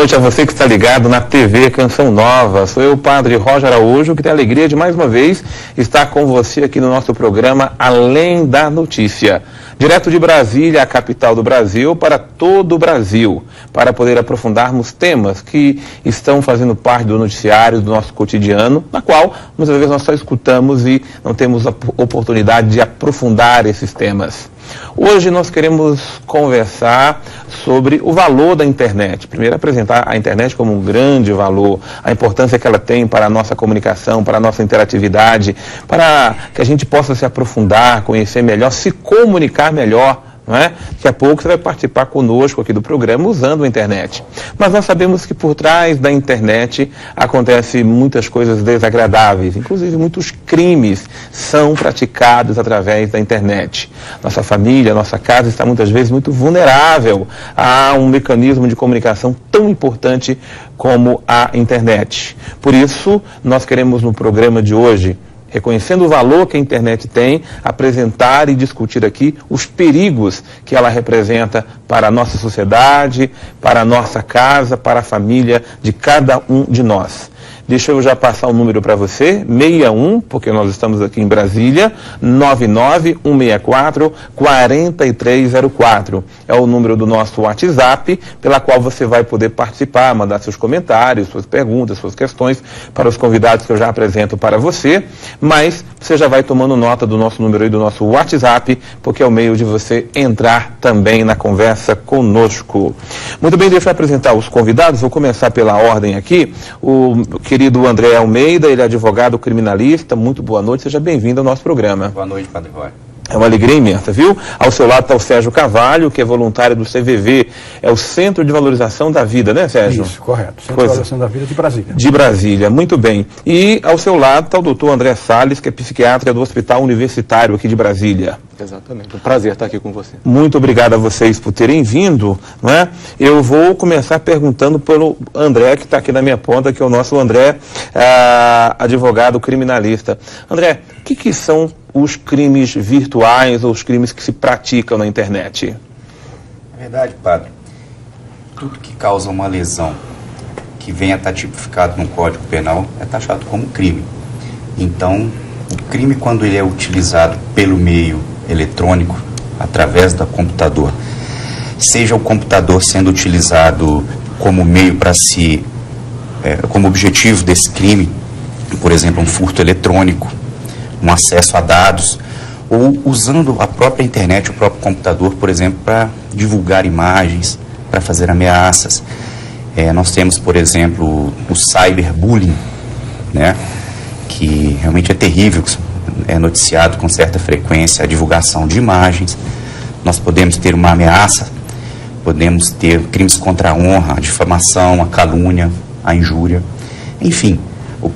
noite a você que está ligado na TV Canção Nova. Sou eu, o Padre Roger Araújo, que tem a alegria de mais uma vez estar com você aqui no nosso programa Além da Notícia. Direto de Brasília, a capital do Brasil, para todo o Brasil, para poder aprofundarmos temas que estão fazendo parte do noticiário, do nosso cotidiano, na qual muitas vezes nós só escutamos e não temos a oportunidade de aprofundar esses temas. Hoje nós queremos conversar sobre o valor da internet. Primeiro, apresentar a internet como um grande valor, a importância que ela tem para a nossa comunicação, para a nossa interatividade, para que a gente possa se aprofundar, conhecer melhor, se comunicar melhor. Não é? Daqui a pouco você vai participar conosco aqui do programa usando a internet. Mas nós sabemos que por trás da internet acontecem muitas coisas desagradáveis, inclusive muitos crimes são praticados através da internet. Nossa família, nossa casa está muitas vezes muito vulnerável a um mecanismo de comunicação tão importante como a internet. Por isso, nós queremos no programa de hoje, reconhecendo o valor que a internet tem, apresentar e discutir aqui os perigos que ela representa para a nossa sociedade, para a nossa casa, para a família de cada um de nós. Deixa eu já passar o número para você, 61, porque nós estamos aqui em Brasília, 99164-4304. É o número do nosso WhatsApp, pela qual você vai poder participar, mandar seus comentários, suas perguntas, suas questões para os convidados que eu já apresento para você, mas você já vai tomando nota do nosso número e do nosso WhatsApp, porque é o meio de você entrar também na conversa conosco. Muito bem, deixa eu apresentar os convidados, vou começar pela ordem aqui, o querido André Almeida, ele é advogado criminalista. Muito boa noite, seja bem-vindo ao nosso programa. Boa noite, Padre Roy. É uma alegria imensa, viu? Ao seu lado está o Sérgio Carvalho, que é voluntário do CVV, é o Centro de Valorização da Vida, né, Sérgio? Isso, correto. Centro de Valorização da Vida de Brasília. De Brasília, muito bem. E ao seu lado está o doutor André Salles, que é psiquiatra do Hospital Universitário aqui de Brasília. Exatamente, um prazer estar aqui com você. Muito obrigado a vocês por terem vindo, não é? Eu vou começar perguntando pelo André, que está aqui na minha ponta, que é o nosso André, advogado criminalista. André, o que são os crimes virtuais ou os crimes que se praticam na internet? É verdade, padre. Tudo que causa uma lesão que venha a estar tipificado no Código Penal é taxado como crime. Então, o crime, quando ele é utilizado pelo meio eletrônico, através do computador, seja o computador sendo utilizado como meio para como objetivo desse crime, por exemplo, um furto eletrônico, um acesso a dados, ou usando a própria internet, o próprio computador, por exemplo, para divulgar imagens, para fazer ameaças. Nós temos, por exemplo, o cyberbullying, né, que realmente é terrível, é noticiado com certa frequência a divulgação de imagens. Nós podemos ter uma ameaça, podemos ter crimes contra a honra, a difamação, a calúnia, a injúria. Enfim,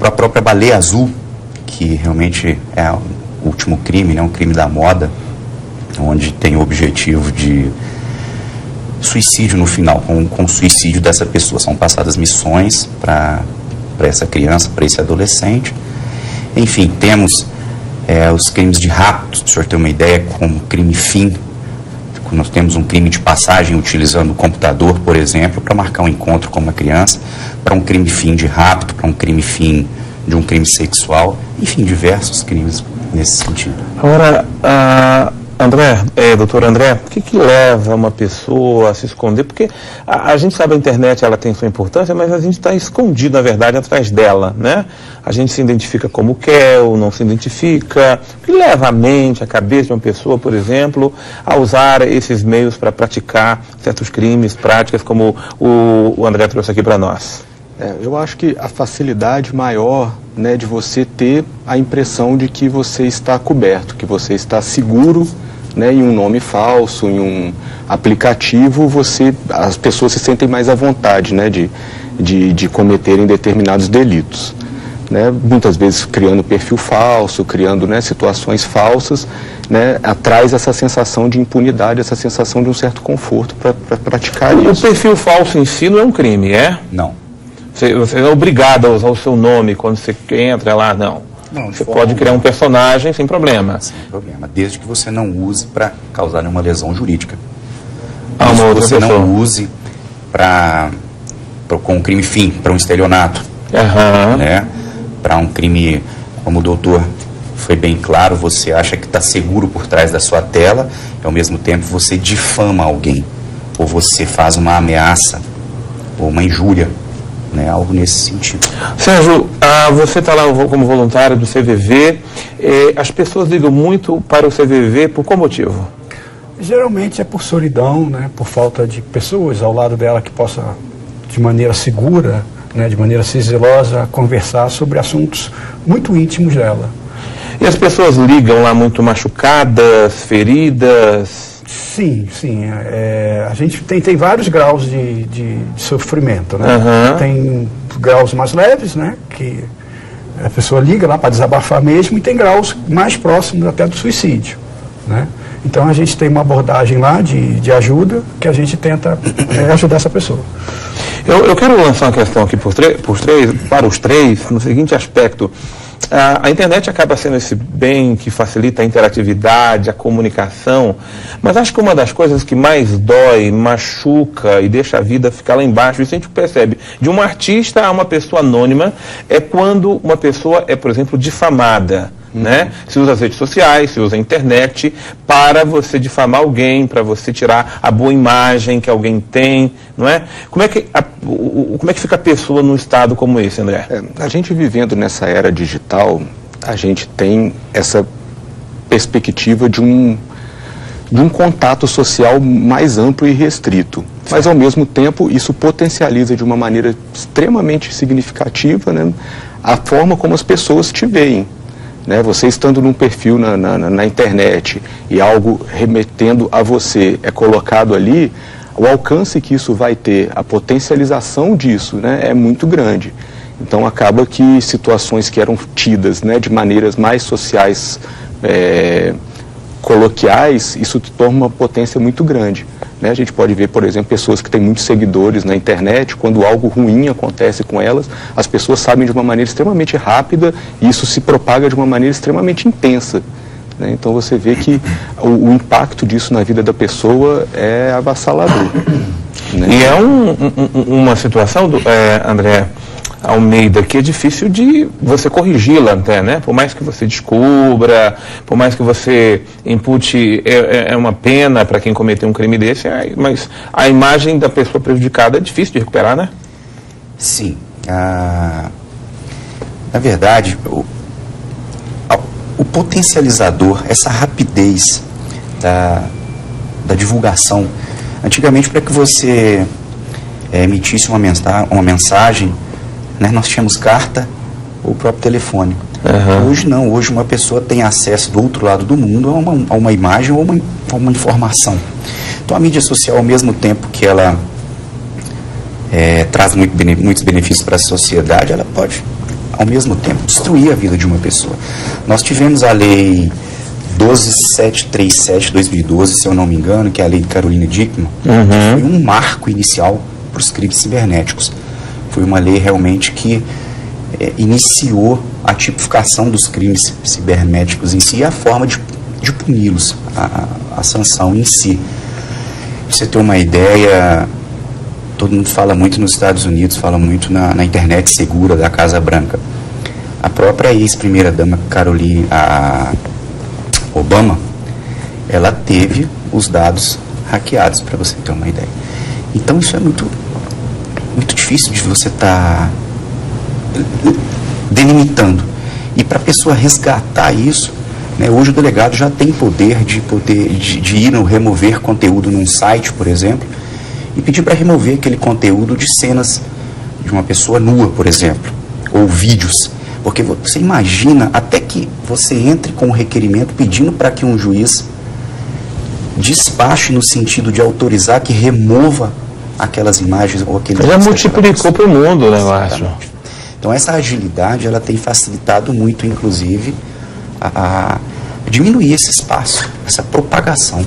a própria baleia azul, que realmente é o último crime, né, um crime da moda, onde tem o objetivo de suicídio no final, com o suicídio dessa pessoa. São passadas missões para essa criança, para esse adolescente. Enfim, temos os crimes de rapto, para o senhor ter uma ideia, como crime fim. Nós temos um crime de passagem utilizando o computador, por exemplo, para marcar um encontro com uma criança, para um crime fim de rapto, para um crime fim de um crime sexual, enfim, diversos crimes nesse sentido. Agora, doutor André, o que leva uma pessoa a se esconder? Porque a gente sabe, a internet ela tem sua importância, mas a gente está escondido, na verdade, atrás dela, né? A gente se identifica como quer ou não se identifica. O que leva a mente, a cabeça de uma pessoa, por exemplo, a usar esses meios para praticar certos crimes, práticas, como o André trouxe aqui para nós? Eu acho que a facilidade maior, né, de você ter a impressão de que você está coberto, que você está seguro, né, em um nome falso, em um aplicativo, as pessoas se sentem mais à vontade, né, de cometerem determinados delitos. Né, muitas vezes criando perfil falso, criando, né, situações falsas, né, traz essa sensação de impunidade, essa sensação de um certo conforto para praticar isso. O perfil falso em si não é um crime, é? Não. Você é obrigado a usar o seu nome quando você entra lá, não. Não, você pode criar um personagem sem problema. Sem problema, desde que você não use para causar nenhuma lesão jurídica. Uma outra você pessoa. Não use para com um crime fim, para um estelionato, né? Para um crime, como o doutor foi bem claro, você acha que está seguro por trás da sua tela, e ao mesmo tempo você difama alguém, ou você faz uma ameaça, ou uma injúria, né? Algo nesse sentido. Sérgio, você está lá como voluntário do CVV, as pessoas ligam muito para o CVV por qual motivo? Geralmente é por solidão, né? Por falta de pessoas ao lado dela que possa, de maneira segura, né? De maneira sigilosa, conversar sobre assuntos muito íntimos dela. E as pessoas ligam lá muito machucadas, feridas? Sim. A gente tem vários graus de sofrimento, né? Tem graus mais leves, né? Que a pessoa liga lá para desabafar mesmo, e tem graus mais próximos até do suicídio, né? Então a gente tem uma abordagem lá de ajuda, que a gente tenta ajudar essa pessoa. Eu quero lançar uma questão aqui para os três, no seguinte aspecto. A internet acaba sendo esse bem que facilita a interatividade, a comunicação, mas acho que uma das coisas que mais dói, machuca e deixa a vida ficar lá embaixo, isso a gente percebe, de um artista a uma pessoa anônima, é quando uma pessoa é, por exemplo, difamada. Né? Se usa as redes sociais, se usa a internet para você difamar alguém, para você tirar a boa imagem que alguém tem, não é? Como é que fica a pessoa num estado como esse, André? A gente vivendo nessa era digital, a gente tem essa perspectiva de um contato social mais amplo e restrito. Mas, ao mesmo tempo, isso potencializa de uma maneira extremamente significativa, né, a forma como as pessoas te veem. Né, você estando num perfil na internet e algo remetendo a você é colocado ali, o alcance que isso vai ter, a potencialização disso, né, é muito grande. Então acaba que situações que eram tidas, né, de maneiras mais sociais, coloquiais, isso torna uma potência muito grande. Né? A gente pode ver, por exemplo, pessoas que têm muitos seguidores na internet, quando algo ruim acontece com elas, as pessoas sabem de uma maneira extremamente rápida e isso se propaga de uma maneira extremamente intensa. Né? Então você vê que o impacto disso na vida da pessoa é avassalador. Né? E é uma situação, André Almeida, que é difícil de você corrigi-la até, né? Por mais que você descubra, por mais que você impute, é uma pena para quem cometeu um crime desse, mas a imagem da pessoa prejudicada é difícil de recuperar, né? Sim. Na verdade, o potencializador, essa rapidez da divulgação, antigamente para que você emitisse uma mensagem, né, nós tínhamos carta ou próprio telefone. Hoje não, hoje uma pessoa tem acesso do outro lado do mundo a uma imagem ou uma informação. Então a mídia social, ao mesmo tempo que ela traz muitos benefícios para a sociedade, ela pode, ao mesmo tempo, destruir a vida de uma pessoa. Nós tivemos a lei 12737 de 2012, se eu não me engano, que é a lei de Carolina Dickmann, que foi um marco inicial para os crimes cibernéticos. Foi uma lei realmente que iniciou a tipificação dos crimes cibernéticos em si e a forma de puni-los, a sanção em si. Pra você ter uma ideia, todo mundo fala muito nos Estados Unidos, fala muito na internet segura da Casa Branca. A própria ex-primeira-dama Caroline Obama, ela teve os dados hackeados, para você ter uma ideia. Então isso é muito difícil de você estar delimitando. E para a pessoa resgatar isso, né, hoje o delegado já tem poder de ir no remover conteúdo num site, por exemplo, e pedir para remover aquele conteúdo de cenas de uma pessoa nua, por exemplo, ou vídeos. Porque você imagina, até que você entre com um requerimento pedindo para que um juiz despache no sentido de autorizar que remova aquelas imagens ou aqueles... Já multiplicou para o mundo o negócio. Então essa agilidade, ela tem facilitado muito, inclusive, a diminuir esse espaço, essa propagação.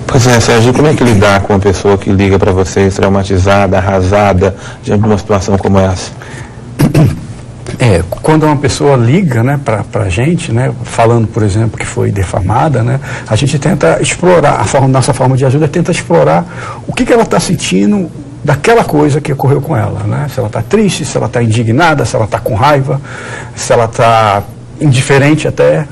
Pois é, Sérgio, como é que lidar com uma pessoa que liga para vocês traumatizada, arrasada, diante de uma situação como essa? Quando uma pessoa liga, né, para a gente, né, falando, por exemplo, que foi defamada, né, a gente tenta explorar, nossa forma de ajuda tenta explorar o que ela está sentindo, daquela coisa que ocorreu com ela, né? Se ela está triste, se ela está indignada, se ela está com raiva, se ela está indiferente até,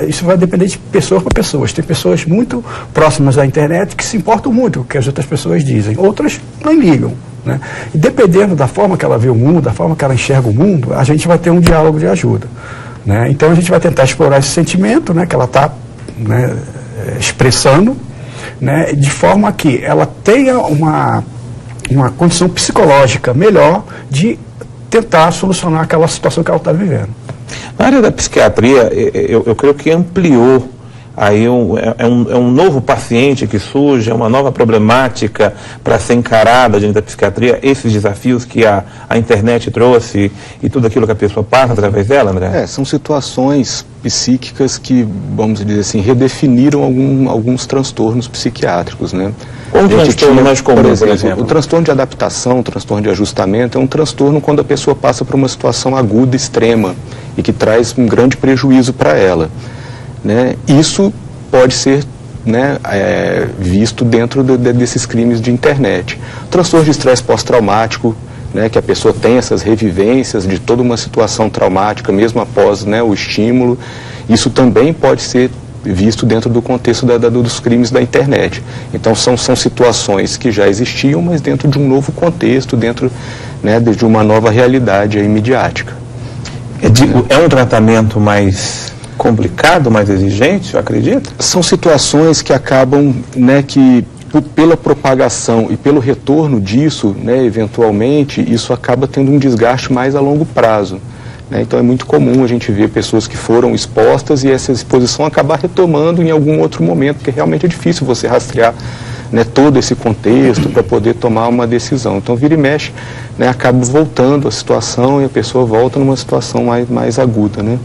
isso vai depender de pessoa para pessoas. Tem pessoas muito próximas à internet que se importam muito com o que as outras pessoas dizem, outras não ligam, né? E dependendo da forma que ela vê o mundo, da forma que ela enxerga o mundo, a gente vai ter um diálogo de ajuda, né? Então a gente vai tentar explorar esse sentimento, né, que ela está, né, expressando, né, de forma que ela tenha uma condição psicológica melhor de tentar solucionar aquela situação que ela está vivendo. Na área da psiquiatria, eu creio que ampliou, aí é um novo paciente que surge, é uma nova problemática para ser encarada diante da psiquiatria, esses desafios que a internet trouxe e tudo aquilo que a pessoa passa através dela, André? São situações psíquicas que, vamos dizer assim, redefiniram alguns transtornos psiquiátricos, né? Qual o transtorno mais comum, por exemplo? O transtorno de adaptação, o transtorno de ajustamento é um transtorno quando a pessoa passa por uma situação aguda, extrema, e que traz um grande prejuízo para ela, né? Isso pode ser, né, visto dentro desses crimes de internet. O transtorno de estresse pós-traumático, né, que a pessoa tem essas revivências de toda uma situação traumática, mesmo após, né, o estímulo, isso também pode ser visto dentro do contexto dos crimes da internet. Então são situações que já existiam, mas dentro de um novo contexto, dentro, né, de uma nova realidade aí midiática. É um tratamento mais complicado, mais exigente, eu acredito? São situações que acabam, né, que pela propagação e pelo retorno disso, né, eventualmente, isso acaba tendo um desgaste mais a longo prazo. Então é muito comum a gente ver pessoas que foram expostas e essa exposição acabar retomando em algum outro momento, porque realmente é difícil você rastrear, né, todo esse contexto para poder tomar uma decisão. Então vira e mexe, né, acaba voltando a situação e a pessoa volta numa situação mais aguda, né?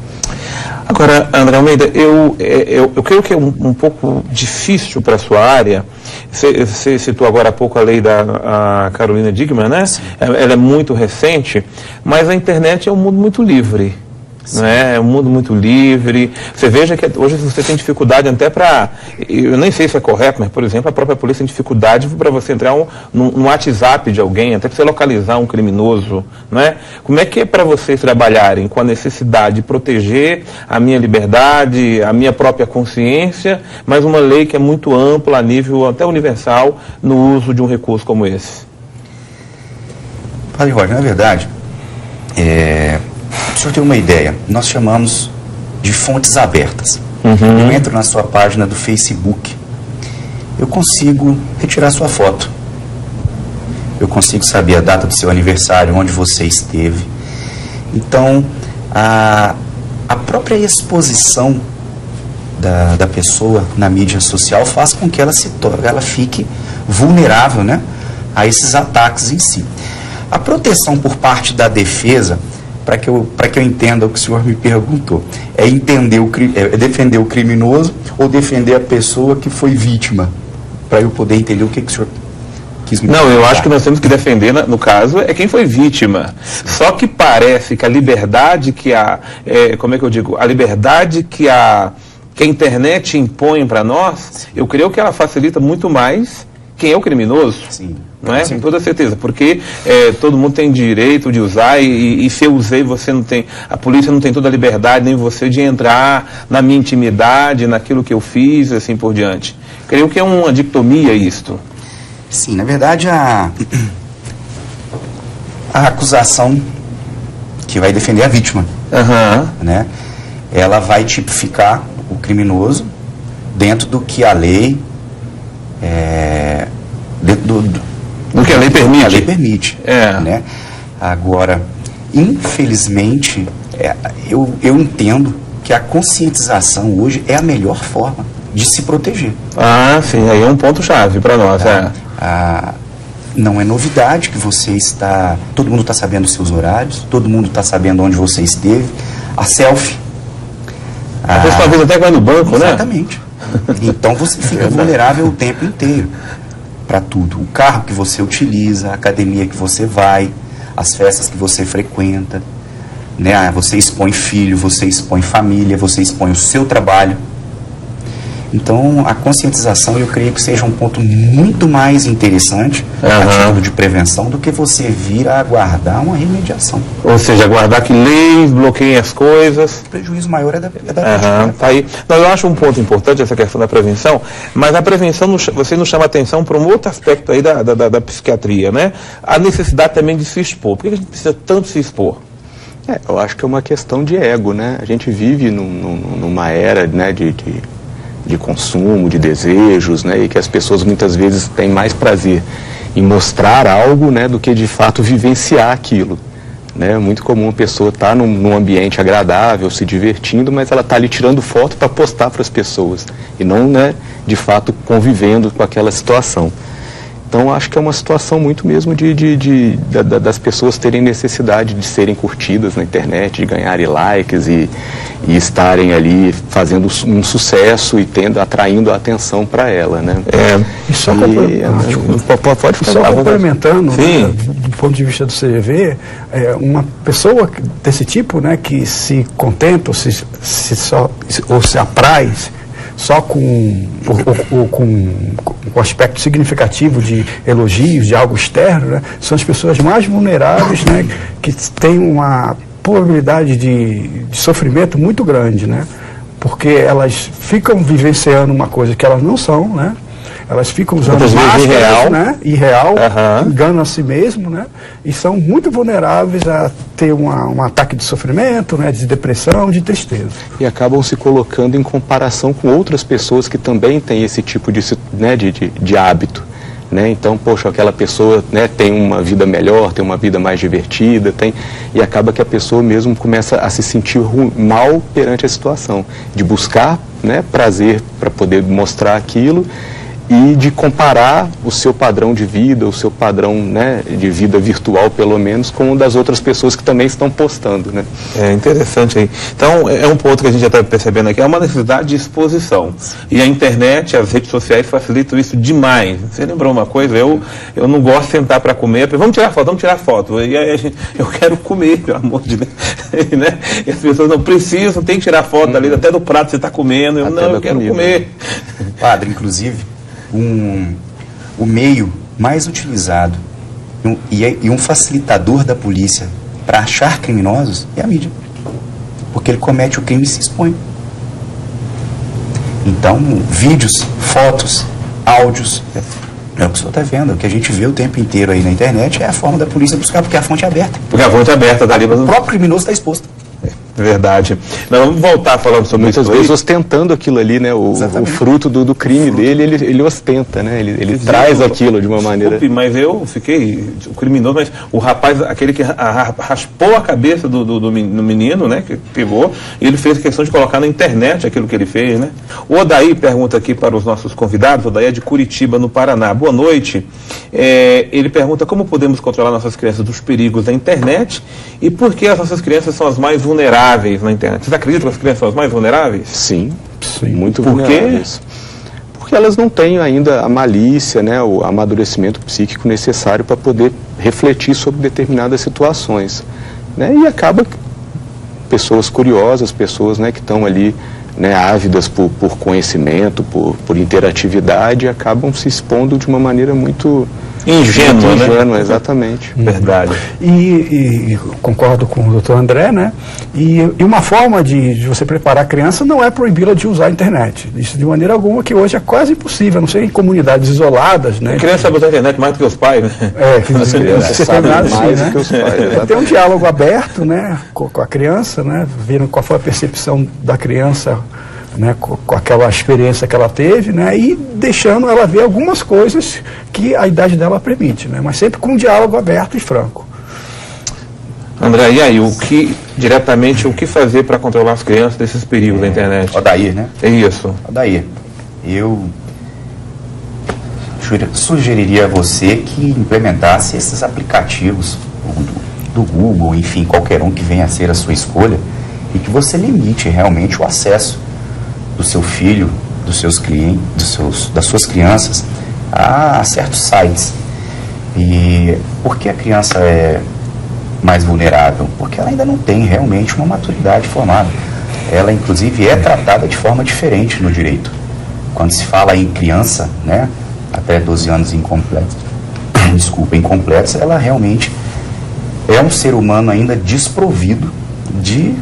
Agora, André Almeida, eu creio que é um pouco difícil para a sua área. Você citou agora há pouco a lei da Carolina Dickmann, né? Ela é muito recente, mas a internet é um mundo muito livre. Né? É um mundo muito livre. Você veja que hoje você tem dificuldade até para... Eu nem sei se é correto, mas, por exemplo, a própria polícia tem dificuldade para você entrar no WhatsApp de alguém, até para você localizar um criminoso. Né? Como é que é para vocês trabalharem com a necessidade de proteger a minha liberdade, a minha própria consciência, mas uma lei que é muito ampla, a nível até universal, no uso de um recurso como esse? Padre Roger, na verdade, para o senhor ter uma ideia, nós chamamos de fontes abertas. Eu entro na sua página do Facebook, eu consigo retirar sua foto, eu consigo saber a data do seu aniversário, onde você esteve. Então, a própria exposição da pessoa na mídia social faz com que ela fique vulnerável, né, a esses ataques em si. A proteção por parte da defesa, para que eu entenda o que o senhor me perguntou, é defender o criminoso ou defender a pessoa que foi vítima, para eu poder entender o que o senhor quis me perguntar. Não, eu acho que nós temos que defender, no caso, é quem foi vítima. Só que parece que a liberdade que a liberdade que a internet impõe para nós, eu creio que ela facilita muito mais quem é o criminoso. Sim. Não é? Com toda certeza, porque todo mundo tem direito de usar e se eu usei, você não tem, a polícia não tem toda a liberdade, nem você, de entrar na minha intimidade, naquilo que eu fiz, assim por diante. Creio que é uma dicotomia isto. Sim, na verdade a acusação que vai defender a vítima, né, ela vai tipificar o criminoso dentro do que a lei dentro do que a lei permite. A lei permite, né? Agora, infelizmente, eu entendo que a conscientização hoje é a melhor forma de se proteger. Ah, sim, aí é um ponto-chave para nós. Não é novidade que você está... Todo mundo está sabendo os seus horários, todo mundo está sabendo onde você esteve. A selfie. Você talvez até vai no banco, exatamente, né? Exatamente. Então você fica vulnerável o tempo inteiro para tudo. O carro que você utiliza, a academia que você vai, as festas que você frequenta, né? Você expõe filho, você expõe família, você expõe o seu trabalho. Então, a conscientização, eu creio que seja um ponto muito mais interessante a título de prevenção do que você vir a aguardar uma remediação. Ou seja, aguardar que leis bloqueiem as coisas. O prejuízo maior é da Tá aí. Não, eu acho um ponto importante essa questão da prevenção, mas a prevenção, você nos chama atenção para um outro aspecto aí da psiquiatria, né? A necessidade também de se expor. Por que a gente precisa tanto se expor? Eu acho que é uma questão de ego, né? A gente vive numa era, né, de consumo, de desejos, né, e que as pessoas muitas vezes têm mais prazer em mostrar algo, né, do que de fato vivenciar aquilo. Né? É muito comum a pessoa estar num ambiente agradável, se divertindo, mas ela está ali tirando foto para postar para as pessoas e não, né, de fato convivendo com aquela situação. Então acho que é uma situação muito mesmo das pessoas terem necessidade de serem curtidas na internet, de ganharem likes e estarem ali fazendo um sucesso e atraindo a atenção para ela, né? E só complementando, né, do ponto de vista do CGV, uma pessoa desse tipo, né, que se contenta ou se apraz só com aspecto significativo de elogios, de algo externo, né, são as pessoas mais vulneráveis, né, que têm uma probabilidade de sofrimento muito grande, né, porque elas ficam vivenciando uma coisa que elas não são, né, elas ficam usando máscaras, né, irreal, enganam a si mesmo, né, e são muito vulneráveis a ter um ataque de sofrimento, né, de depressão, de tristeza. E acabam se colocando em comparação com outras pessoas que também têm esse tipo de hábito. Né? Então, poxa, aquela pessoa, né, tem uma vida melhor, tem uma vida mais divertida, e acaba que a pessoa mesmo começa a se sentir mal perante a situação, de buscar, né, prazer para poder mostrar aquilo e de comparar o seu padrão de vida, o seu padrão, né, de vida virtual, pelo menos, com o das outras pessoas que também estão postando, né? É interessante aí. Então, é um ponto que a gente já está percebendo aqui, é uma necessidade de exposição. E a internet, as redes sociais facilitam isso demais. Você lembrou uma coisa? Eu não gosto de sentar para comer, vamos tirar foto. E aí eu quero comer, pelo amor de Deus. Né? E as pessoas não precisam, tem que tirar foto ali, até do prato que você está comendo. Eu quero comer. Padre, inclusive, o meio mais utilizado e um facilitador da polícia para achar criminosos é a mídia, porque ele comete o crime e se expõe. Então, vídeos, fotos, áudios, é o que o senhor está vendo, o que a gente vê o tempo inteiro aí na internet é a forma da polícia buscar, porque a fonte é aberta. Porque a fonte é aberta, dali, o próprio criminoso está exposto. Verdade. Mas vamos voltar falando sobre muitas vezes ostentando aquilo ali, né? O fruto do crime dele, ele ostenta, né? Ele traz aquilo de uma maneira. Mas eu fiquei o criminoso, mas o rapaz, aquele que raspou a cabeça do menino, né? Que pegou, e ele fez questão de colocar na internet aquilo que ele fez, né? O Odaí pergunta aqui para os nossos convidados, o Odaí é de Curitiba, no Paraná. Boa noite. Ele pergunta como podemos controlar nossas crianças dos perigos da internet e por que as nossas crianças são as mais vulneráveis na internet. Vocês acreditam que as crianças são as mais vulneráveis? Sim, muito vulneráveis. Porque elas não têm ainda a malícia, né, o amadurecimento psíquico necessário para poder refletir sobre determinadas situações. Né, e acaba que pessoas curiosas, pessoas, né, que estão ali, né, ávidas por conhecimento, por interatividade, acabam se expondo de uma maneira muito ingênua, né? Exatamente. Verdade. E concordo com o doutor André, né? E uma forma de você preparar a criança não é proibi-la de usar a internet. Isso de maneira alguma, que hoje é quase impossível, a não ser em comunidades isoladas, né? A criança sabe usar a internet mais do que os pais, né? Você tem nada mais do que os pais. Tem um diálogo aberto, né, com a criança, né? Vendo qual foi a percepção da criança, né, com aquela experiência que ela teve, né, e deixando ela ver algumas coisas que a idade dela permite, né, mas sempre com um diálogo aberto e franco. André, e aí, o que fazer para controlar as crianças desses perigos da internet? Odair, né? É isso. Odair, eu sugeriria a você que implementasse esses aplicativos do Google, enfim, qualquer um que venha a ser a sua escolha, e que você limite realmente o acesso do seu filho, dos seus clientes, das suas crianças a certos sites. E por que a criança é mais vulnerável? Porque ela ainda não tem realmente uma maturidade formada. Ela, inclusive, é tratada de forma diferente no direito. quando se fala em criança, né, até 12 anos incompletos, ela realmente é um ser humano ainda desprovido de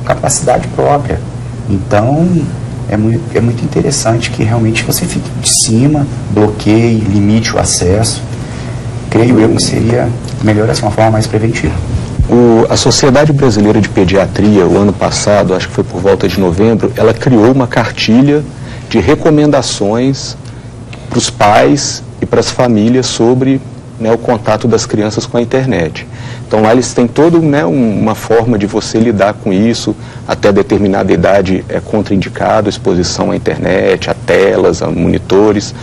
capacidade própria. Então, é muito interessante que realmente você fique de cima, bloqueie, limite o acesso. Creio eu que seria melhor essa, uma forma mais preventiva. A Sociedade Brasileira de Pediatria, o ano passado, acho que foi por volta de novembro, ela criou uma cartilha de recomendações para os pais e para as famílias sobre, né, o contato das crianças com a internet. Então lá eles têm toda, né, uma forma de você lidar com isso. Até determinada idade é contraindicado a exposição à internet, a telas, a monitores,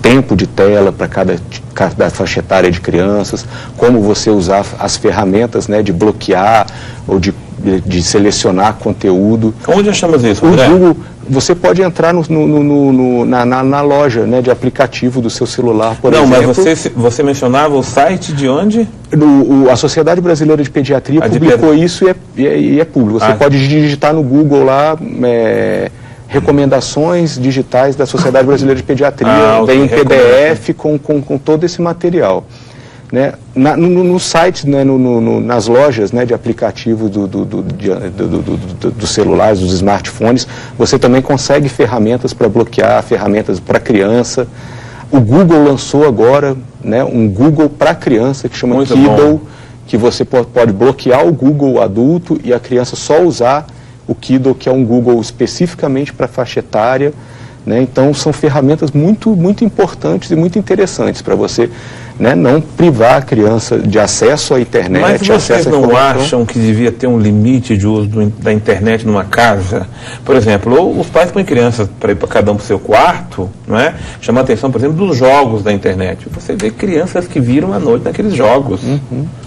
tempo de tela para cada faixa etária de crianças, como você usar as ferramentas, né, de bloquear ou de selecionar conteúdo. Onde achamos isso, o André? Google, você pode entrar na loja, né, de aplicativo do seu celular, por exemplo. Não, mas você mencionava o site de onde? A Sociedade Brasileira de Pediatria publicou isso e é público. Você pode digitar no Google lá, recomendações digitais da Sociedade Brasileira de Pediatria, vem em PDF com todo esse material. Né? No site, né, nas lojas, né, de aplicativos dos celulares, dos smartphones, você também consegue ferramentas para bloquear, ferramentas para criança. O Google lançou agora, né, um Google para criança que chama Kiddle, que você pode bloquear o Google adulto e a criança só usar o Kiddle, que é um Google especificamente para faixa etária. Né? Então, são ferramentas muito, muito importantes e muito interessantes para você, né, não privar a criança de acesso à internet. Mas vocês não acham que devia ter um limite de uso da internet numa casa? Por exemplo, ou os pais põem crianças para ir para cada um para o seu quarto, não é? Chama a atenção, por exemplo, dos jogos da internet. Você vê crianças que viram à noite naqueles jogos,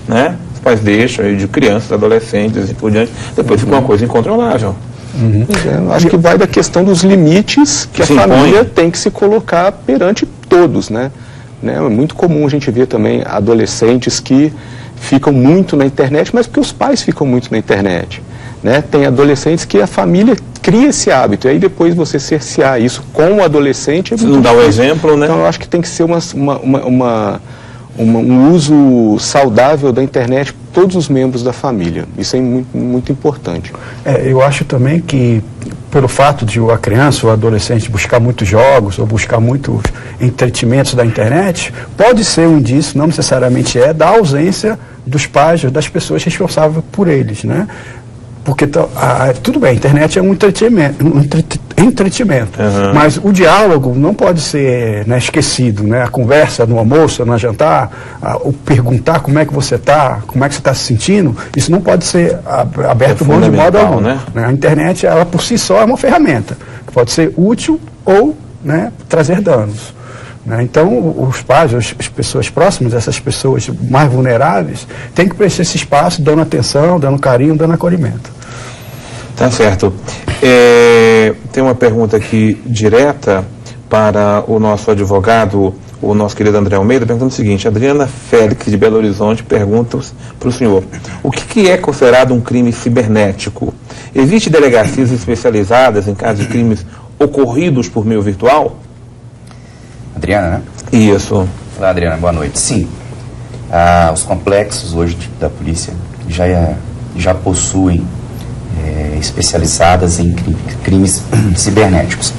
né? Os pais deixam aí de crianças, adolescentes e por diante. Depois fica uma coisa incontrolável. Acho que vai da questão dos limites que a família tem que se colocar perante todos, né? É muito comum a gente ver também adolescentes que ficam muito na internet, mas porque os pais ficam muito na internet. Né? Tem adolescentes que a família cria esse hábito, e aí depois você cercear isso com o adolescente... Você não dá o exemplo, né? Então eu acho que tem que ser um uso saudável da internet por todos os membros da família. Isso é muito, muito importante. Eu acho também que, pelo fato de a criança ou o adolescente buscar muitos jogos ou buscar muitos entretenimentos da internet, pode ser um indício, não necessariamente da ausência dos pais ou das pessoas responsáveis por eles, né? Porque tudo bem, a internet é um entretenimento, mas o diálogo não pode ser, né, esquecido, né? A conversa no almoço, no jantar, o perguntar como é que você está, como é que você está se sentindo, isso não pode ser aberto mão de modo algum. Né? A internet, ela por si só é uma ferramenta, que pode ser útil ou, né, trazer danos. Então, os pais, as pessoas próximas, essas pessoas mais vulneráveis, têm que prestar esse espaço, dando atenção, dando carinho, dando acolhimento. Tá certo. Tem uma pergunta aqui direta para o nosso advogado, o nosso querido André Almeida, perguntando o seguinte: Adriana Félix, de Belo Horizonte, pergunta para o senhor: o que é considerado um crime cibernético? Existem delegacias especializadas em casos de crimes ocorridos por meio virtual? Adriana, né? Isso. Olá, Adriana, boa noite. Sim, os complexos hoje da polícia já possuem especializadas em crimes cibernéticos.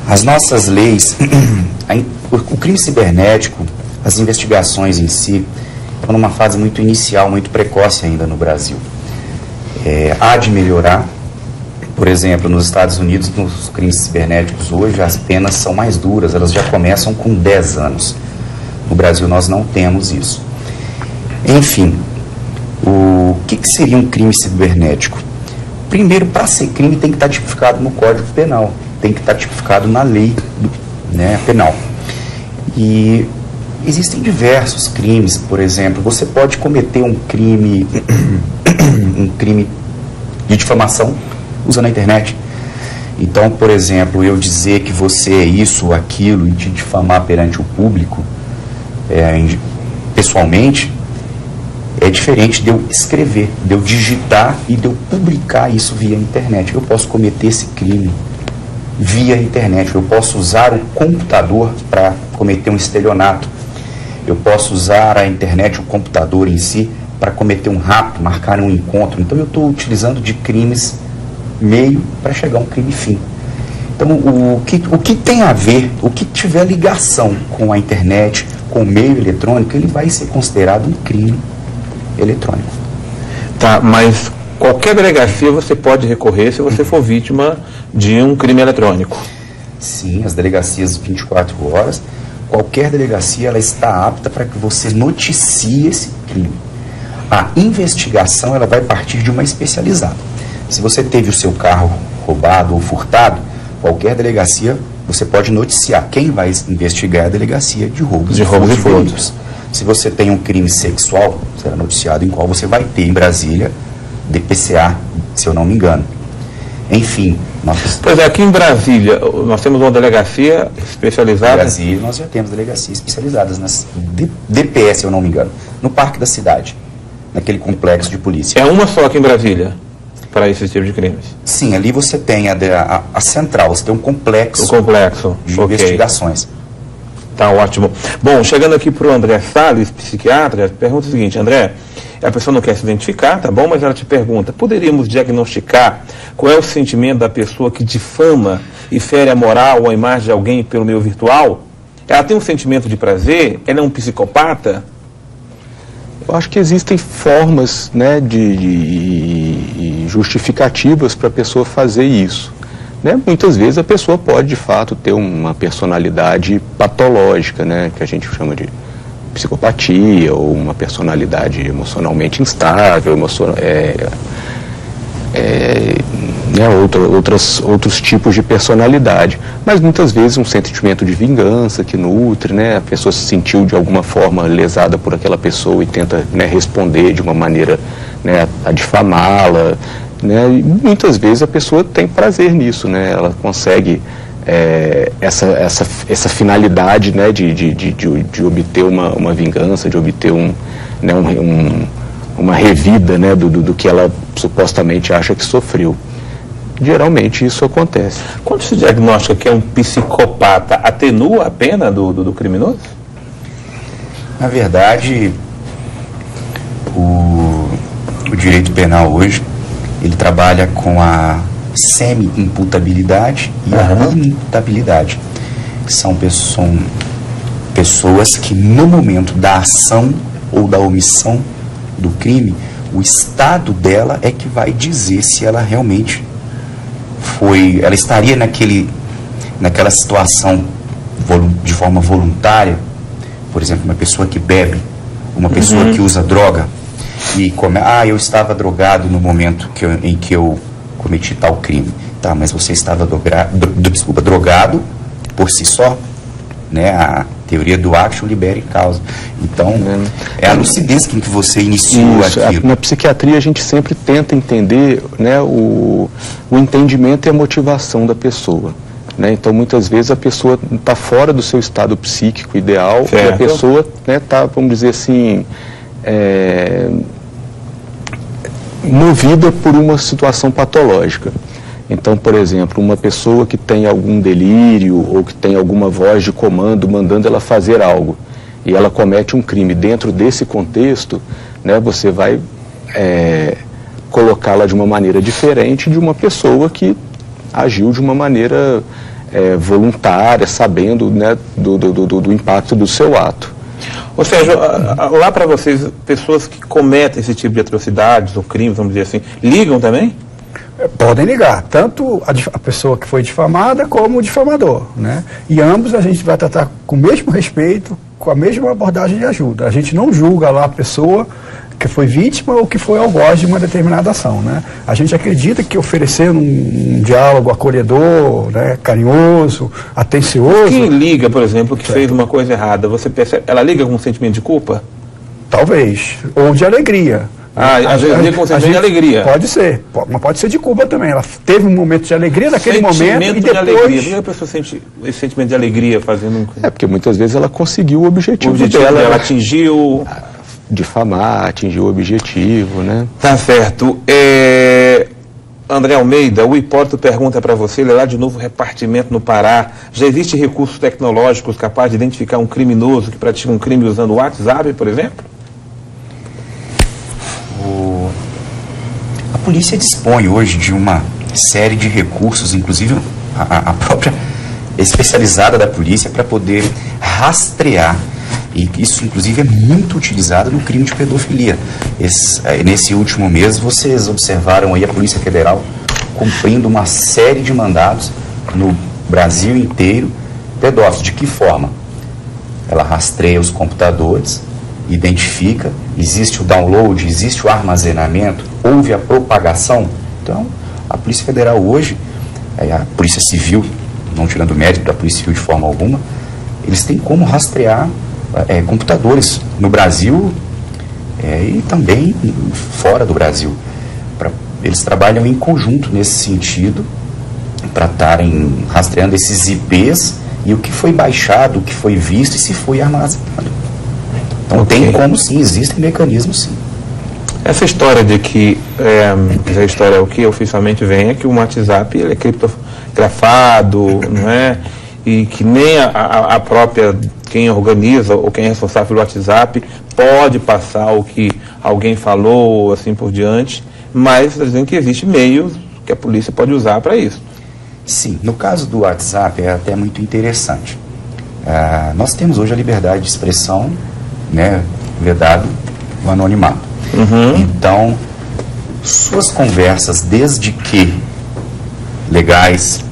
As nossas leis, o crime cibernético, as investigações em si, estão numa fase muito inicial, muito precoce ainda no Brasil. Há de melhorar. Por exemplo, nos Estados Unidos, nos crimes cibernéticos hoje, as penas são mais duras, elas já começam com 10 anos. No Brasil, nós não temos isso. Enfim, o que seria um crime cibernético? Primeiro, para ser crime, tem que estar tipificado no Código Penal, tem que estar tipificado na lei penal. E existem diversos crimes, por exemplo, você pode cometer um crime de difamação usando a internet. Então, por exemplo, eu dizer que você é isso ou aquilo e te difamar perante o público, pessoalmente, é diferente de eu escrever, de eu digitar e de eu publicar isso via internet. Eu posso cometer esse crime via internet, eu posso usar o computador para cometer um estelionato, eu posso usar a internet, o computador em si, para cometer um rapto, marcar um encontro. Então eu estou utilizando de crimes meio para chegar a um crime fim. Então o que tem a ver, o que tiver ligação com a internet, com o meio eletrônico, ele vai ser considerado um crime eletrônico. Tá, mas qualquer delegacia você pode recorrer se você for vítima de um crime eletrônico? Sim, as delegacias 24 horas, qualquer delegacia ela está apta para que você noticie esse crime. A investigação ela vai partir de uma especializada. Se você teve o seu carro roubado ou furtado, qualquer delegacia você pode noticiar. Quem vai investigar é a delegacia de roubos e furtos. Se você tem um crime sexual, será noticiado em qual você vai ter em Brasília, DPCA, se eu não me engano. Enfim, Pois é, aqui em Brasília, nós temos uma delegacia especializada. Em Brasília, nós já temos delegacias especializadas nas DPS, se eu não me engano, no Parque da Cidade, naquele complexo de polícia. É uma só aqui em Brasília, para esse tipo de crimes? Sim, ali você tem a central, você tem um complexo, de investigações. Tá ótimo. Bom, chegando aqui para o André Salles, psiquiatra, pergunta o seguinte: André, a pessoa não quer se identificar, tá bom, mas ela te pergunta, poderíamos diagnosticar qual é o sentimento da pessoa que difama e fere a moral ou a imagem de alguém pelo meio virtual? Ela tem um sentimento de prazer? Ela é um psicopata? Eu acho que existem formas, né, de justificativas para a pessoa fazer isso. Né? Muitas vezes a pessoa pode, de fato, ter uma personalidade patológica, né, que a gente chama de psicopatia, ou uma personalidade emocionalmente instável, né, outros tipos de personalidade. Mas muitas vezes um sentimento de vingança que nutre, né, a pessoa se sentiu de alguma forma lesada por aquela pessoa e tenta, né, responder de uma maneira, né, a difamá-la. Né, e muitas vezes a pessoa tem prazer nisso, né, ela consegue essa finalidade, né, de obter uma vingança, de obter uma revida, né, do que ela supostamente acha que sofreu. Geralmente isso acontece. Quando se diagnostica que é um psicopata, atenua a pena do criminoso? Na verdade, o direito penal hoje, ele trabalha com a semi-imputabilidade e a inimputabilidade. São pessoas que no momento da ação ou da omissão do crime, o estado dela é que vai dizer se ela realmente ela estaria naquela situação de forma voluntária. Por exemplo, uma pessoa que bebe, uma pessoa que usa droga e eu estava drogado no momento em que eu cometi tal crime. Tá, mas você estava drogado por si só, né? A teoria do action libera causa. Então, é a lucidez que você iniciou aquilo. Na psiquiatria a gente sempre tenta entender, né, o entendimento e a motivação da pessoa. Né? Então, muitas vezes a pessoa está fora do seu estado psíquico ideal, certo, e a pessoa está, vamos dizer assim, movida por uma situação patológica. Então, por exemplo, uma pessoa que tem algum delírio ou que tem alguma voz de comando mandando ela fazer algo e ela comete um crime dentro desse contexto, né, você vai colocá-la de uma maneira diferente de uma pessoa que agiu de uma maneira voluntária, sabendo, né, do impacto do seu ato. Ou seja, lá para vocês, pessoas que cometem esse tipo de atrocidades ou crimes, vamos dizer assim, ligam também? Podem ligar, tanto a pessoa que foi difamada como o difamador, né? E ambos a gente vai tratar com o mesmo respeito, com a mesma abordagem de ajuda. A gente não julga lá a pessoa que foi vítima ou que foi algoz de uma determinada ação, né? A gente acredita que oferecendo um diálogo acolhedor, né, carinhoso, atencioso... Quem liga, por exemplo, que fez uma coisa errada, você percebe, ela liga com um sentimento de culpa? Talvez, ou de alegria. Às vezes liga com um sentimento de alegria. Pode ser, mas pode ser de culpa também. Ela teve um momento de alegria naquele momento e depois... de alegria. Por que a pessoa sente esse sentimento de alegria fazendo um... Porque muitas vezes ela conseguiu o objetivo dela. Ela atingiu... difamar, atingir o objetivo, né? Tá certo. André Almeida, o Hipólito pergunta para você, ele é lá de Novo Repartimento no Pará, já existe recursos tecnológicos capazes de identificar um criminoso que pratica um crime usando o WhatsApp, por exemplo? A polícia dispõe hoje de uma série de recursos, inclusive a própria especializada da polícia, para poder rastrear, e isso inclusive é muito utilizado no crime de pedofilia. Nesse último mês vocês observaram aí a Polícia Federal cumprindo uma série de mandados no Brasil inteiro, pedófilos. De que forma? Ela rastreia os computadores, identifica, existe o download, existe o armazenamento, houve a propagação. Então, a Polícia Federal hoje, a Polícia Civil, não tirando o mérito da Polícia Civil de forma alguma, eles têm como rastrear computadores no Brasil e também fora do Brasil. Eles trabalham em conjunto nesse sentido, para estarem rastreando esses IPs e o que foi baixado, o que foi visto e se foi armazenado. Então tem como sim, existem mecanismos sim. Essa história de que, essa história, o que oficialmente vem é que o WhatsApp ele é criptografado, não é? E que nem a própria, quem organiza ou quem é responsável pelo WhatsApp pode passar o que alguém falou, assim por diante, mas está dizendo que existe meios que a polícia pode usar para isso. Sim, no caso do WhatsApp é até muito interessante. Nós temos hoje a liberdade de expressão, né, vedado o anonimato. Então, suas conversas, desde que legais,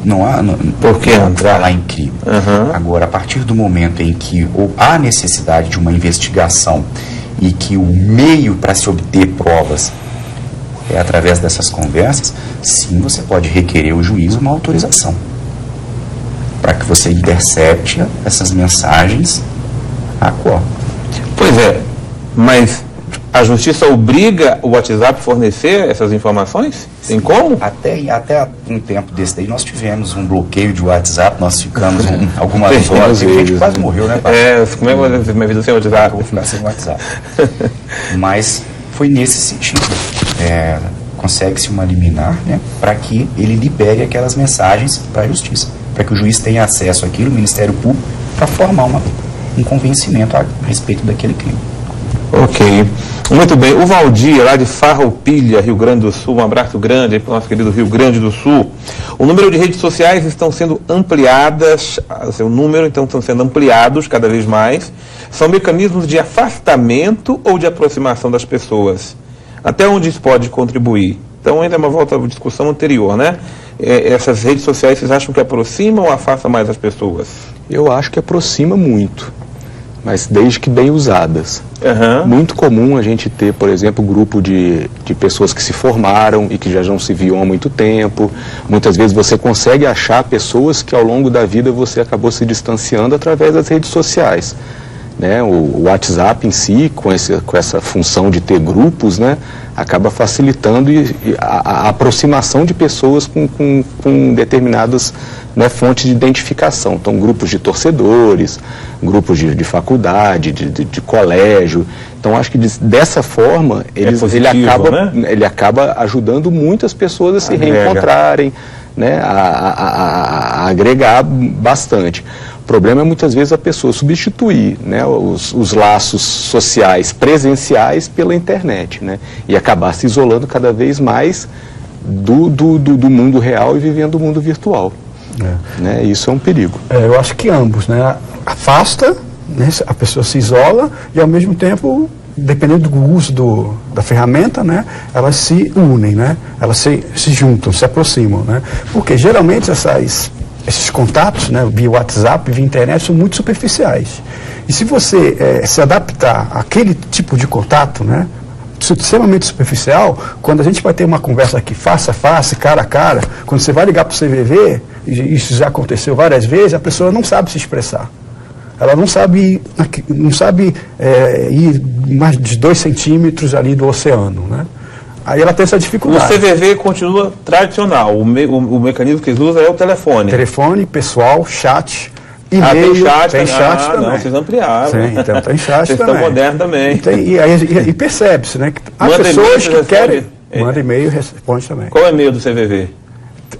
não há por que falar em crime. Agora, a partir do momento em que há necessidade de uma investigação e que o meio para se obter provas é através dessas conversas, sim, você pode requerer ao juiz uma autorização para que você intercepte essas mensagens à qual. Pois é, mas a justiça obriga o WhatsApp a fornecer essas informações? Tem como? Até um tempo desse daí nós tivemos um bloqueio de WhatsApp, nós ficamos algumas horas, a gente quase morreu, né, pai? Como é que minha vida sem WhatsApp? Eu vou ficar sem WhatsApp. Mas foi nesse sentido. Consegue-se uma liminar, né, para que ele libere aquelas mensagens para a justiça, para que o juiz tenha acesso àquilo, o Ministério Público, para formar um convencimento a respeito daquele crime. Ok, muito bem. O Valdir, lá de Farroupilha, Rio Grande do Sul, um abraço grande para o nosso querido Rio Grande do Sul. O número de redes sociais estão sendo ampliadas, estão sendo ampliados cada vez mais. São mecanismos de afastamento ou de aproximação das pessoas? Até onde isso pode contribuir? Então, ainda é uma volta à discussão anterior, né? Essas redes sociais, vocês acham que aproximam ou afastam mais as pessoas? Eu acho que aproxima muito, mas desde que bem usadas. Muito comum a gente ter, por exemplo, grupo de pessoas que se formaram e que já não se viam há muito tempo. Muitas vezes você consegue achar pessoas que ao longo da vida você acabou se distanciando através das redes sociais. Né? O WhatsApp em si, com essa função de ter grupos, né, acaba facilitando a aproximação de pessoas com determinadas, né, fontes de identificação. Então, grupos de torcedores, grupos de faculdade, de colégio. Então, acho que dessa forma ele acaba ajudando muitas pessoas a se reencontrarem, né, a agregar bastante. O problema é muitas vezes a pessoa substituir, né, os laços sociais presenciais pela internet, né, e acabar se isolando cada vez mais do mundo real e vivendo o mundo virtual. Né, isso é um perigo. Eu acho que ambos, né, afasta, né, a pessoa se isola e ao mesmo tempo, dependendo do uso da ferramenta, né, elas se unem, né, elas se juntam, se aproximam, né, porque geralmente esses contatos, né, via WhatsApp, via internet, são muito superficiais. E se você se adaptar àquele tipo de contato, né, extremamente superficial, quando a gente vai ter uma conversa aqui face a face, cara a cara, quando você vai ligar para o CVV, isso já aconteceu várias vezes, a pessoa não sabe se expressar. Ela não sabe ir mais de 2 centímetros ali do oceano, né? Aí ela tem essa dificuldade. O CVV continua tradicional, o mecanismo que eles usam é o telefone. Telefone, pessoal, chat e-mail, tem chat também. Não, vocês ampliaram. Sim, então tem chat vocês também. Estão modernos também. E percebe-se, né? Que as Manda pessoas que querem... É. Manda e-mail e responde também. Qual é o e-mail do CVV?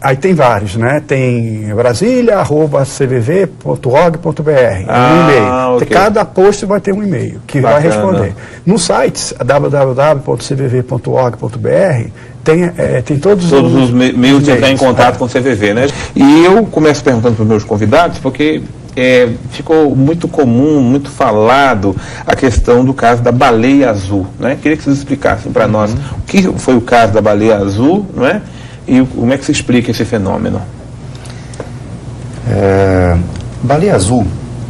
Aí tem vários, né? Tem brasilia@cvv.org.br, um e-mail. Okay. Cada post vai ter um e-mail que vai responder. No site www.cvv.org.br tem todos os meios de entrar em contato com o CVV, né? E eu começo perguntando para os meus convidados, porque ficou muito comum, muito falado a questão do caso da baleia azul, né? Queria que vocês explicassem para nós o que foi o caso da baleia azul, não é? E como é que se explica esse fenômeno? Baleia azul,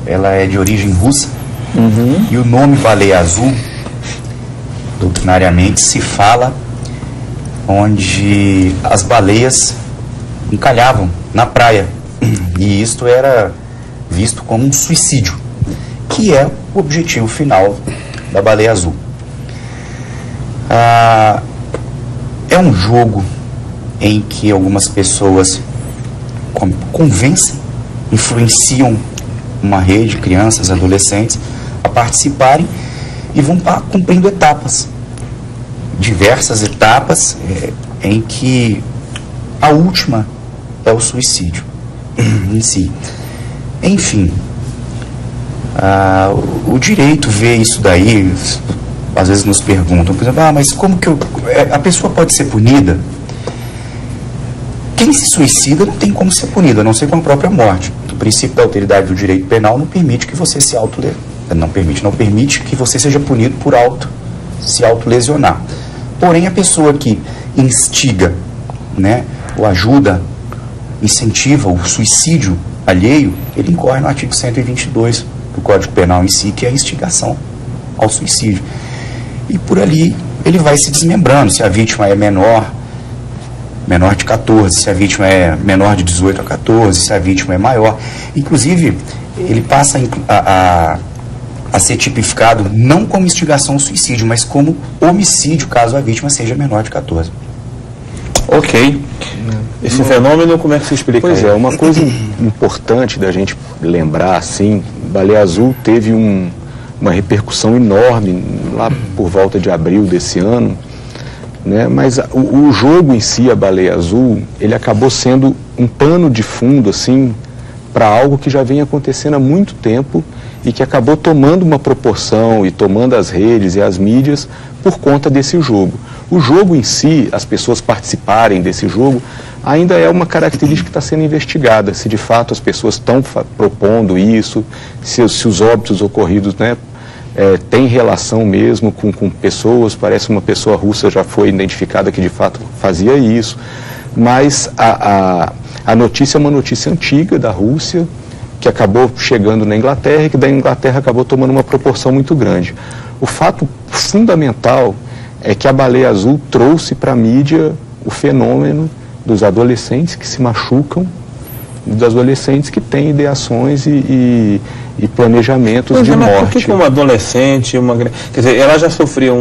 ela é de origem russa, e o nome baleia azul, doutrinariamente, se fala onde as baleias encalhavam na praia, e isto era visto como um suicídio, que é o objetivo final da baleia azul. É um jogo em que algumas pessoas convencem, influenciam uma rede, crianças, adolescentes, a participarem e vão cumprindo etapas, diversas etapas, em que a última é o suicídio em si. Enfim, o direito vê isso daí, às vezes nos perguntam, por exemplo, mas como que a pessoa pode ser punida? Quem se suicida não tem como ser punido, a não ser com a própria morte. O princípio da alteridade do direito penal não permite que você se não permite que você seja punido por se autolesionar. Porém, a pessoa que instiga, né, ou ajuda, incentiva o suicídio alheio, ele incorre no artigo 122 do Código Penal em si, que é a instigação ao suicídio. E por ali ele vai se desmembrando, se a vítima é menor de 14, se a vítima é menor de 18 a 14, se a vítima é maior. Inclusive, ele passa a ser tipificado não como instigação ao suicídio, mas como homicídio, caso a vítima seja menor de 14. Ok. Esse fenômeno, como é que se explica? Pois é, uma coisa importante da gente lembrar, assim, Baleia Azul teve uma repercussão enorme lá por volta de abril desse ano, né? Mas o jogo em si, a Baleia Azul, ele acabou sendo um pano de fundo, assim, para algo que já vem acontecendo há muito tempo e que acabou tomando uma proporção e tomando as redes e as mídias por conta desse jogo. O jogo em si, as pessoas participarem desse jogo, ainda é uma característica que está sendo investigada, se de fato as pessoas estão propondo isso, se os óbitos ocorridos, né, tem relação mesmo com pessoas, parece uma pessoa russa já foi identificada que de fato fazia isso, mas a notícia é uma notícia antiga da Rússia, que acabou chegando na Inglaterra e que da Inglaterra acabou tomando uma proporção muito grande. O fato fundamental é que a Baleia Azul trouxe para a mídia o fenômeno dos adolescentes que se machucam, dos adolescentes que têm ideações e planejamentos de morte. Mas por que uma adolescente, quer dizer, ela já sofreu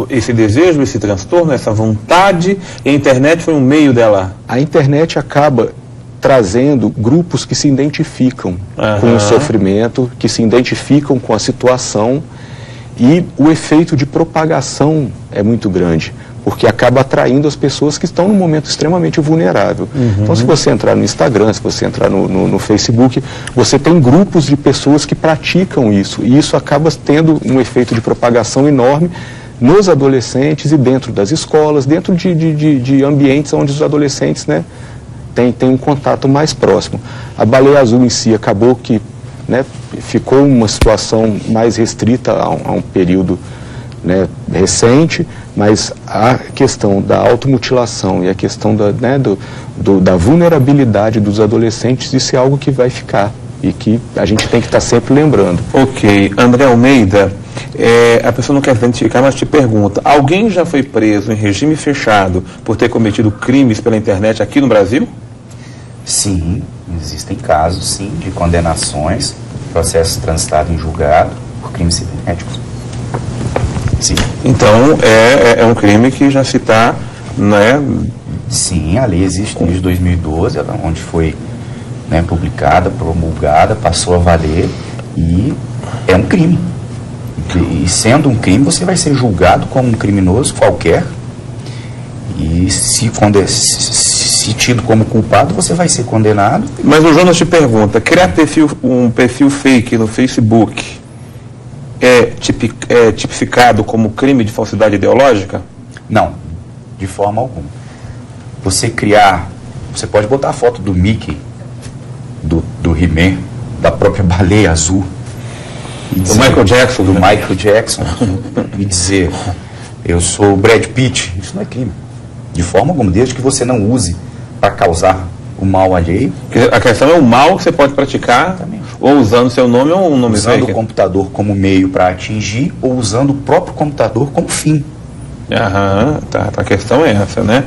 esse desejo, esse transtorno, essa vontade, e a internet foi um meio dela? A internet acaba trazendo grupos que se identificam com o sofrimento, que se identificam com a situação, e o efeito de propagação é muito grande, porque acaba atraindo as pessoas que estão num momento extremamente vulnerável. Então, se você entrar no Instagram, se você entrar no Facebook, você tem grupos de pessoas que praticam isso, e isso acaba tendo um efeito de propagação enorme nos adolescentes e dentro das escolas, dentro de ambientes onde os adolescentes, né, têm um contato mais próximo. A Baleia Azul em si acabou que, né, ficou uma situação mais restrita a um período, né, recente, mas a questão da automutilação e a questão da vulnerabilidade dos adolescentes, isso é algo que vai ficar e que a gente tem que estar sempre lembrando. Ok. André Almeida, a pessoa não quer identificar, mas te pergunta, alguém já foi preso em regime fechado por ter cometido crimes pela internet aqui no Brasil? Sim, existem casos, sim, de condenações, processos transitados em julgado por crimes cibernéticos. Sim. Então, é um crime que já se está, né? Sim, a lei existe desde 2012, onde foi né, publicada, promulgada, passou a valer e é um crime. E sendo um crime, você vai ser julgado como um criminoso qualquer e se tido como culpado, você vai ser condenado. Mas o Jonas te pergunta, criar um perfil fake no Facebook é tipificado como crime de falsidade ideológica? Não, de forma alguma. Você pode botar a foto do Mickey, do He-Man, da própria baleia azul, do Michael Jackson, e dizer, eu sou o Brad Pitt. Isso não é crime, de forma alguma, desde que você não use para causar o mal alheio. A questão é o mal que você pode praticar. Exatamente. Ou usando seu nome ou um nome usando fake. o computador como meio para atingir ou usando o próprio computador como fim. Aham, tá, a questão é essa, né?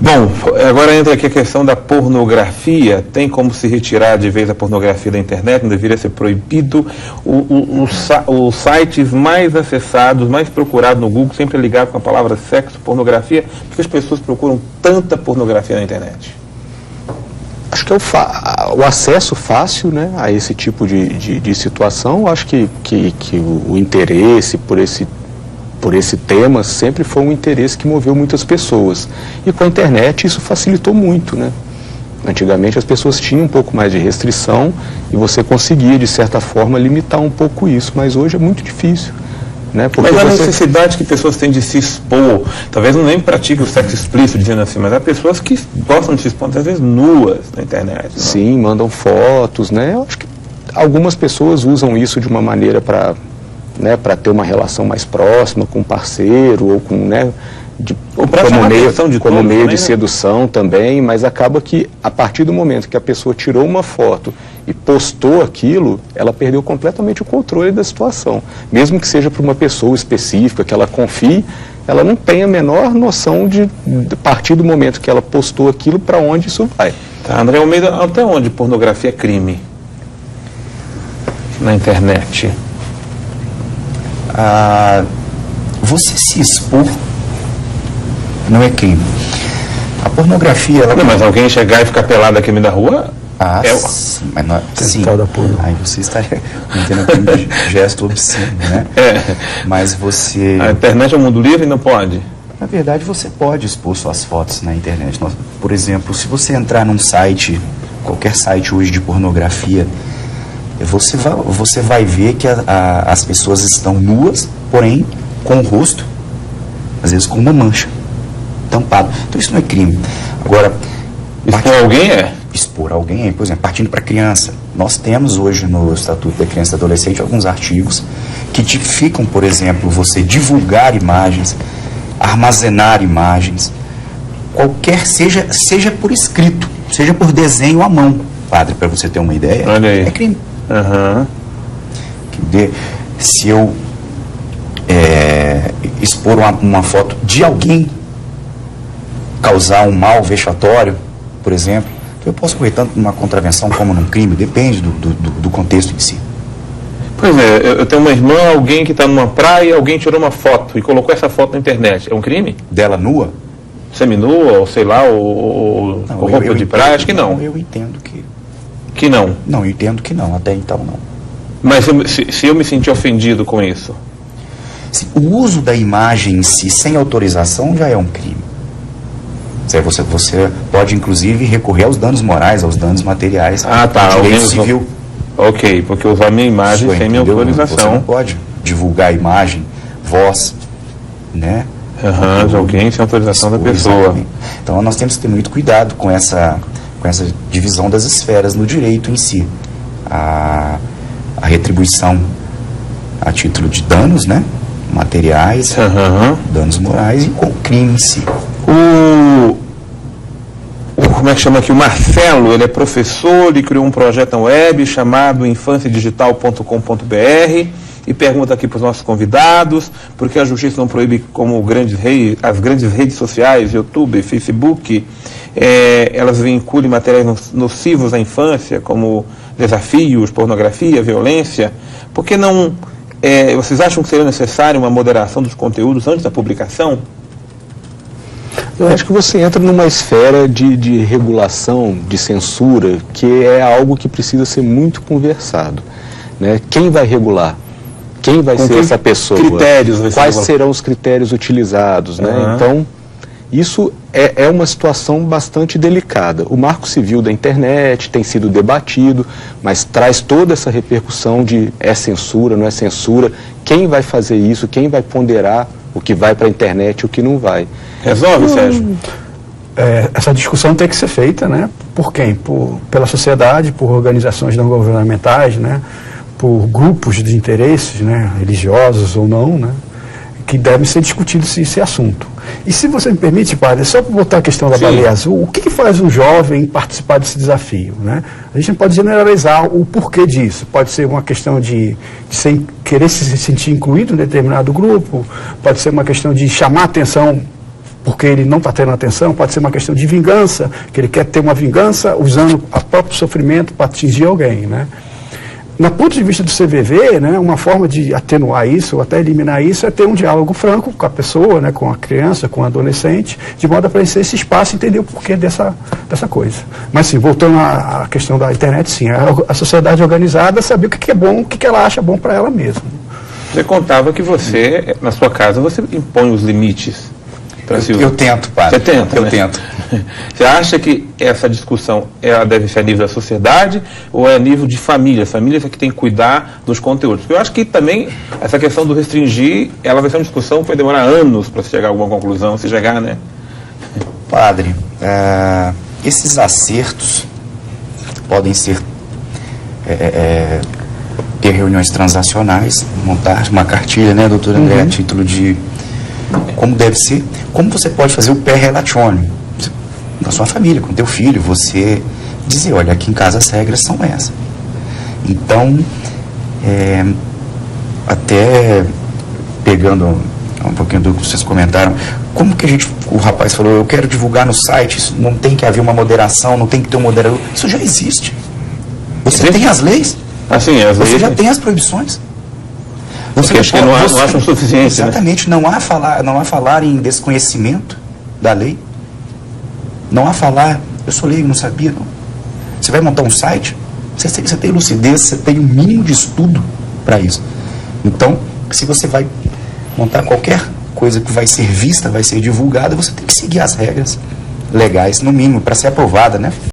Bom, agora entra aqui a questão da pornografia. Tem como se retirar de vez a pornografia da internet? Não deveria ser proibido? Os sites mais acessados, mais procurados no Google, sempre ligados com a palavra sexo, pornografia. Por que as pessoas procuram tanta pornografia na internet? Acho que o acesso fácil, né, a esse tipo de situação. Acho que o interesse por esse tema sempre foi um interesse que moveu muitas pessoas. E com a internet isso facilitou muito, né? Antigamente as pessoas tinham um pouco mais de restrição e você conseguia, de certa forma, limitar um pouco isso, mas hoje é muito difícil. Né? Mas a necessidade que pessoas têm de se expor, talvez não nem pratiquem o sexo explícito, dizendo assim, mas há pessoas que gostam de se expor, às vezes nuas na internet. Não? Sim, mandam fotos, né? Eu acho que algumas pessoas usam isso de uma maneira para ter uma relação mais próxima com um parceiro ou com, né, como meio de sedução também, mas acaba que a partir do momento que a pessoa tirou uma foto e postou aquilo, ela perdeu completamente o controle da situação. Mesmo que seja para uma pessoa específica, que ela confie, ela não tem a menor noção de a partir do momento que ela postou aquilo, para onde isso vai. Tá, André Almeida, até onde pornografia é crime na internet? Você se expor não é crime. A pornografia... Não, mas alguém chegar e ficar pelado aqui no meio da rua... Sim, mas não, sim. Aí você estaria cometendo aquele gesto obsceno, né? Mas você... A internet é um mundo livre e não pode? Na verdade, você pode expor suas fotos na internet. Por exemplo, se você entrar num site, qualquer site hoje de pornografia, você vai ver que as pessoas estão nuas, porém com o rosto, às vezes com uma mancha, tampado. Então isso não é crime. Agora, expor alguém é? Expor alguém, por exemplo, partindo para criança. Nós temos hoje no Estatuto da Criança e do Adolescente alguns artigos que tipificam, por exemplo, você divulgar imagens, armazenar imagens, qualquer, seja por escrito, seja por desenho à mão, padre, para você ter uma ideia, é crime. Uhum. Se eu expor uma foto de alguém, causar um mal vexatório, por exemplo, eu posso correr tanto numa contravenção como num crime, depende do contexto em si. Pois é, eu tenho uma irmã, alguém que está numa praia, alguém tirou uma foto e colocou essa foto na internet. É um crime? Dela nua? Seminua, ou sei lá, ou roupa de praia? Acho que não. Eu entendo que... Que não? Não, eu entendo que não, até então não. Mas se eu me sentir ofendido com isso? O uso da imagem em si, sem autorização, já é um crime. Você pode, inclusive, recorrer aos danos morais, aos danos materiais. Direito civil. Ok, porque usar minha imagem sem minha autorização. Você não pode divulgar a imagem, voz, né? De alguém sem autorização da pessoa. Exatamente. Então nós temos que ter muito cuidado com essa divisão das esferas no direito em si. A retribuição a título de danos, né? Materiais, danos morais e com o crime em si. Como é que chama aqui? O Marcelo, ele é professor, ele criou um projeto na web chamado infanciadigital.com.br e pergunta aqui para os nossos convidados, por que a justiça não proíbe como as grandes redes sociais, YouTube, Facebook, elas vinculem materiais nocivos à infância, como desafios, pornografia, violência? Por que não... vocês acham que seria necessário uma moderação dos conteúdos antes da publicação? Eu acho que você entra numa esfera de regulação, de censura, que é algo que precisa ser muito conversado, né? Quem vai regular? Quem vai ser essa pessoa? Critérios Quais serão os critérios utilizados, né? Então, isso é uma situação bastante delicada. O Marco Civil da internet tem sido debatido, mas traz toda essa repercussão de é censura, não é censura, quem vai fazer isso, quem vai ponderar o que vai para a internet e o que não vai. Resolve, Sérgio? Essa discussão tem que ser feita, né? Por quem? Pela sociedade, por organizações não governamentais, né? Por grupos de interesses, né? Religiosos ou não, né? Que devem ser discutidos esse assunto. E se você me permite, padre, só para botar a questão da baleia azul, o que faz um jovem participar desse desafio, né? A gente não pode generalizar o porquê disso. Pode ser uma questão de querer se sentir incluído em determinado grupo, pode ser uma questão de chamar atenção porque ele não está tendo atenção, pode ser uma questão de vingança, que ele quer ter uma vingança usando o próprio sofrimento para atingir alguém, né? No ponto de vista do CVV, né, uma forma de atenuar isso, ou até eliminar isso, é ter um diálogo franco com a pessoa, né, com a criança, com o adolescente, de modo a preencher esse espaço e entender o porquê dessa coisa. Mas, sim, voltando à questão da internet, sim, a sociedade organizada saber o que é bom, o que ela acha bom para ela mesma. Você contava que você, na sua casa, você impõe os limites. Eu tento, padre. Você tenta, Eu né? tento. Você acha que essa discussão ela deve ser a nível da sociedade ou é a nível de família? Família é que tem que cuidar dos conteúdos. Porque eu acho que também essa questão do restringir, ela vai ser uma discussão que vai demorar anos para se chegar a alguma conclusão, se chegar, né? Padre, esses acertos podem ser ter reuniões transacionais, montar uma cartilha, né, doutor André, a título de como deve ser, como você pode fazer o pré-relazione na sua família, com teu filho, você dizer, olha, aqui em casa as regras são essas. Então, até pegando um pouquinho do que vocês comentaram, como que o rapaz falou, eu quero divulgar no site, isso não tem que haver uma moderação, não tem que ter um moderador, isso já existe. Você tem as leis, assim, as leis, você já tem as proibições. Você acha que não acham suficiente, exatamente, né? Não há falar em desconhecimento da lei. Não há falar, eu sou leigo, não sabia, não. Você vai montar um site, você tem lucidez, você tem um mínimo de estudo para isso. Então, se você vai montar qualquer coisa que vai ser vista, vai ser divulgada, você tem que seguir as regras legais, no mínimo, para ser aprovada, né?